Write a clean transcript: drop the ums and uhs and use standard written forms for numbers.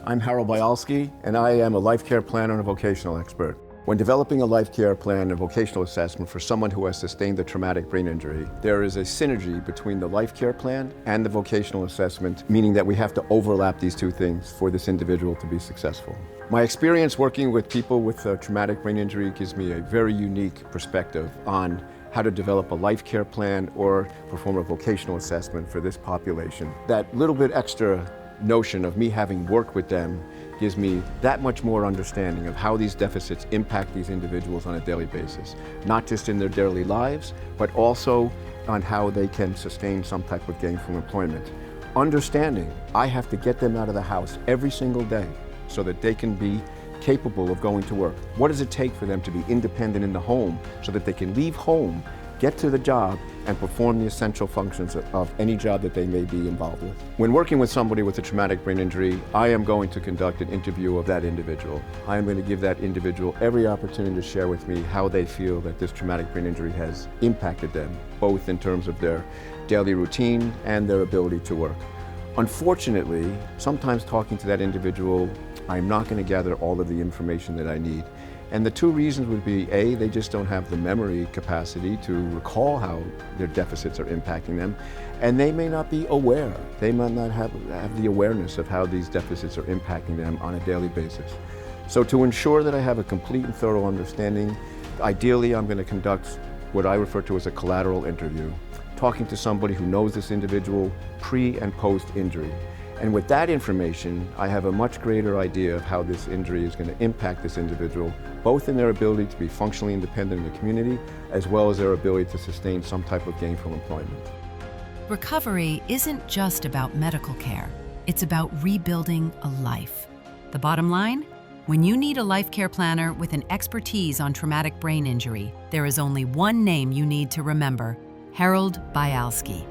I'm Harold Bialsky, and I am a life care planner and a vocational expert. When developing a life care plan and vocational assessment for someone who has sustained a traumatic brain injury, there is a synergy between the life care plan and the vocational assessment, meaning that we have to overlap these two things for this individual to be successful. My experience working with people with a traumatic brain injury gives me a very unique perspective on how to develop a life care plan or perform a vocational assessment for this population. That little bit extra notion of me having worked with them gives me that much more understanding of how these deficits impact these individuals on a daily basis, not just in their daily lives, but also on how they can sustain some type of gainful employment. Understanding I have to get them out of the house every single day so that they can be capable of going to work. What does it take for them to be independent in the home so that they can leave home, get to the job, and perform the essential functions of any job that they may be involved with? When working with somebody with a traumatic brain injury, I am going to conduct an interview of that individual. I am going to give that individual every opportunity to share with me how they feel that this traumatic brain injury has impacted them, both in terms of their daily routine and their ability to work. Unfortunately, sometimes talking to that individual, I'm not going to gather all of the information that I need. And the two reasons would be, A, they just don't have the memory capacity to recall how their deficits are impacting them, and they may not be aware. They might not have the awareness of how these deficits are impacting them on a daily basis. So to ensure that I have a complete and thorough understanding, ideally I'm going to conduct what I refer to as a collateral interview, talking to somebody who knows this individual pre and post injury. And with that information, I have a much greater idea of how this injury is going to impact this individual, both in their ability to be functionally independent in the community, as well as their ability to sustain some type of gainful employment. Recovery isn't just about medical care. It's about rebuilding a life. The bottom line? When you need a life care planner with an expertise on traumatic brain injury, there is only one name you need to remember: Harold Bialsky.